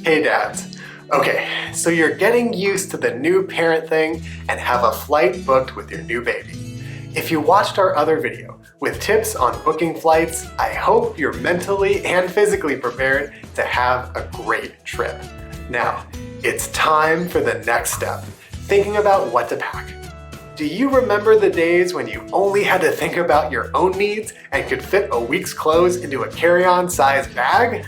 Hey dads. Okay, so you're getting used to the new parent thing and have a flight booked with your new baby. If you watched our other video with tips on booking flights, I hope you're mentally and physically prepared to have a great trip. Now, it's time for the next step, thinking about what to pack. Do you remember the days when you only had to think about your own needs and could fit a week's clothes into a carry-on size bag?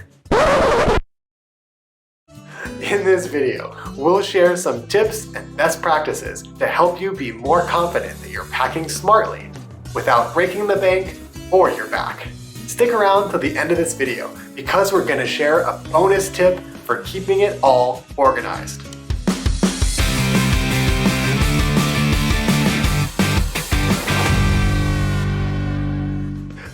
In this video, we'll share some tips and best practices to help you be more confident that you're packing smartly without breaking the bank or your back. Stick around to the end of this video because we're going to share a bonus tip for keeping it all organized.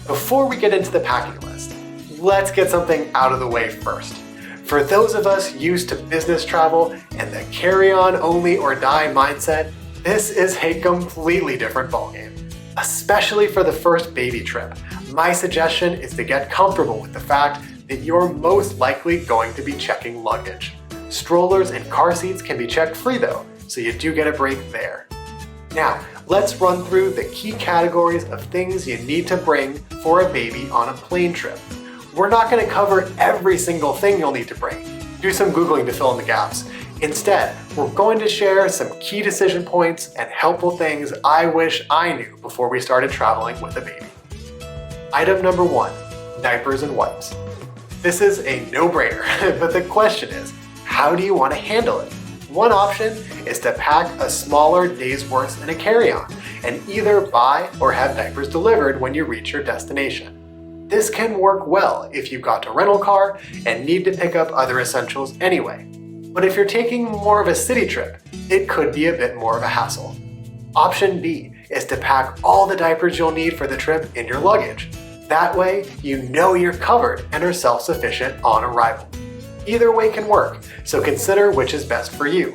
Before we get into the packing list, let's get something out of the way first. For those of us used to business travel and the carry-on only or die mindset, this is a completely different ballgame. Especially for the first baby trip, my suggestion is to get comfortable with the fact that you're most likely going to be checking luggage. Strollers and car seats can be checked free though, so you do get a break there. Now, let's run through the key categories of things you need to bring for a baby on a plane trip. We're not going to cover every single thing you'll need to bring. Do some Googling to fill in the gaps. Instead, we're going to share some key decision points and helpful things I wish I knew before we started traveling with a baby. Item number 1, diapers and wipes. This is a no-brainer, but the question is, how do you want to handle it? One option is to pack a smaller day's worth in a carry-on and either buy or have diapers delivered when you reach your destination. This can work well if you've got a rental car and need to pick up other essentials anyway. But if you're taking more of a city trip, it could be a bit more of a hassle. Option B is to pack all the diapers you'll need for the trip in your luggage. That way, you know you're covered and are self-sufficient on arrival. Either way can work, so consider which is best for you.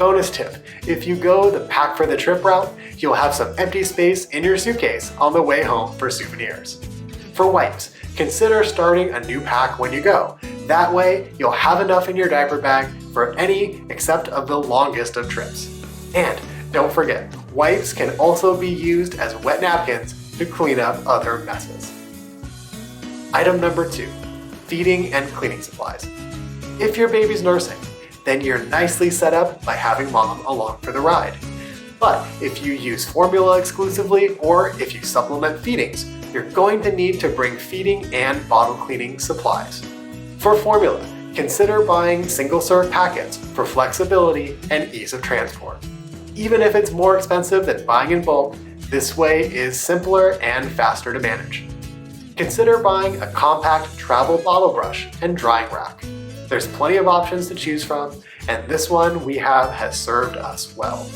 Bonus tip, if you go the pack for the trip route, you'll have some empty space in your suitcase on the way home for souvenirs. For wipes, consider starting a new pack when you go. That way, you'll have enough in your diaper bag for any except of the longest of trips. And don't forget, wipes can also be used as wet napkins to clean up other messes. Item number 2, feeding and cleaning supplies. If your baby's nursing, then you're nicely set up by having mom along for the ride. But if you use formula exclusively or if you supplement feedings, you're going to need to bring feeding and bottle cleaning supplies. For formula, consider buying single-serve packets for flexibility and ease of transport. Even if it's more expensive than buying in bulk, this way is simpler and faster to manage. Consider buying a compact travel bottle brush and drying rack. There's plenty of options to choose from, and this one we have has served us well.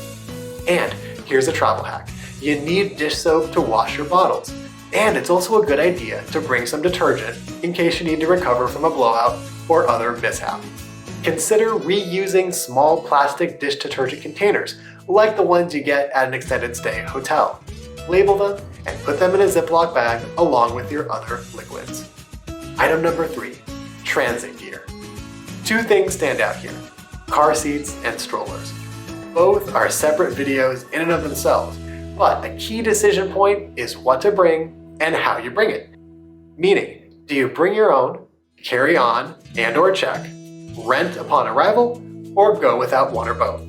And here's a travel hack. You need dish soap to wash your bottles. And it's also a good idea to bring some detergent in case you need to recover from a blowout or other mishap. Consider reusing small plastic dish detergent containers like the ones you get at an extended stay hotel. Label them and put them in a Ziploc bag along with your other liquids. Item number 3, transit gear. 2 things stand out here, car seats and strollers. Both are separate videos in and of themselves, but a key decision point is what to bring and how you bring it. Meaning, do you bring your own, carry on and or check, rent upon arrival, or go without one or both?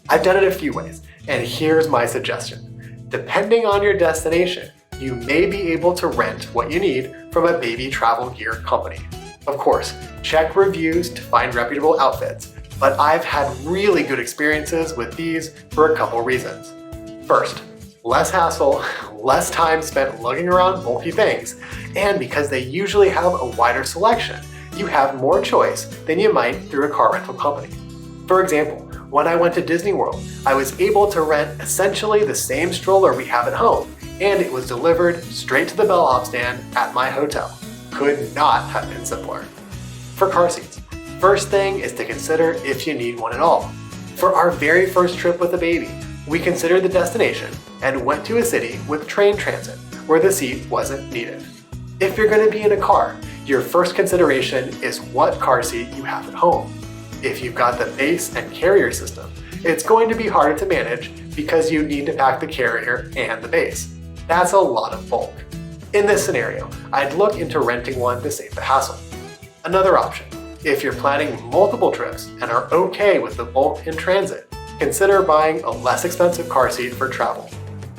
I've done it a few ways, and here's my suggestion. Depending on your destination, you may be able to rent what you need from a baby travel gear company. Of course, check reviews to find reputable outfits, but I've had really good experiences with these for a couple reasons. First, less hassle, less time spent lugging around bulky things, and because they usually have a wider selection, you have more choice than you might through a car rental company. For example, when I went to Disney World, I was able to rent essentially the same stroller we have at home, and it was delivered straight to the bellhop stand at my hotel. Could not have been simpler. For car seats, first thing is to consider if you need one at all. For our very first trip with a baby, we considered the destination and went to a city with train transit where the seat wasn't needed. If you're going to be in a car, your first consideration is what car seat you have at home. If you've got the base and carrier system, it's going to be harder to manage because you need to pack the carrier and the base. That's a lot of bulk. In this scenario, I'd look into renting one to save the hassle. Another option, if you're planning multiple trips and are okay with the bulk in transit, consider buying a less expensive car seat for travel.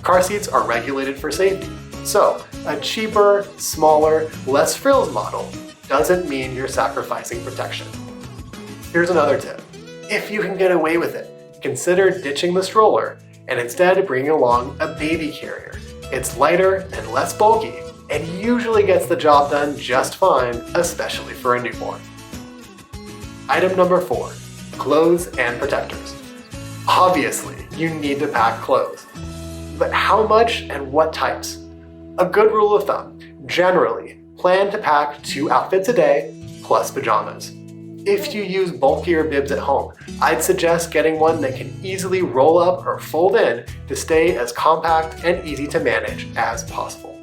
Car seats are regulated for safety, so a cheaper, smaller, less frills model doesn't mean you're sacrificing protection. Here's another tip. If you can get away with it, consider ditching the stroller and instead bringing along a baby carrier. It's lighter and less bulky and usually gets the job done just fine, especially for a newborn. Item number 4, clothes and protectors. Obviously, you need to pack clothes. But how much and what types? A good rule of thumb, generally, plan to pack 2 outfits a day plus pajamas. If you use bulkier bibs at home, I'd suggest getting one that can easily roll up or fold in to stay as compact and easy to manage as possible.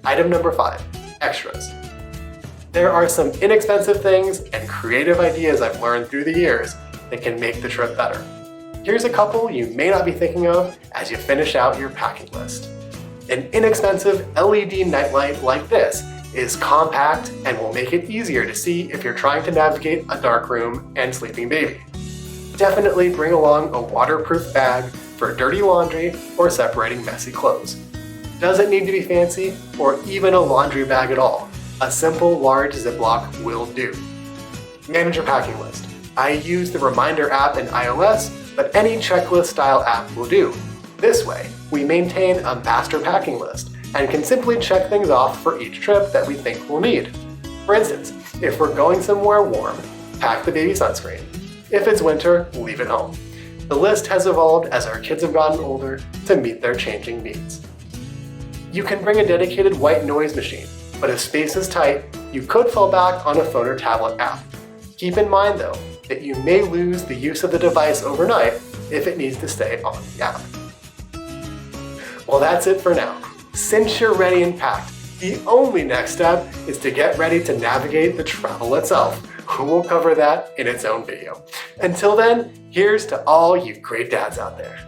Item number 5, extras. There are some inexpensive things and creative ideas I've learned through the years that can make the trip better. Here's a couple you may not be thinking of as you finish out your packing list. An inexpensive LED nightlight like this is compact and will make it easier to see if you're trying to navigate a dark room and sleeping baby. Definitely bring along a waterproof bag for dirty laundry or separating messy clothes. Doesn't need to be fancy or even a laundry bag at all. A simple large Ziploc will do. Manage your packing list. I use the Reminder app in iOS, but any checklist style app will do. This way, we maintain a master packing list and can simply check things off for each trip that we think we'll need. For instance, if we're going somewhere warm, pack the baby sunscreen. If it's winter, leave it home. The list has evolved as our kids have gotten older to meet their changing needs. You can bring a dedicated white noise machine, but if space is tight, you could fall back on a phone or tablet app. Keep in mind though, that you may lose the use of the device overnight if it needs to stay on the app. Well, that's it for now. Since you're ready and packed, the only next step is to get ready to navigate the travel itself. We'll cover that in its own video. Until then, here's to all you great dads out there.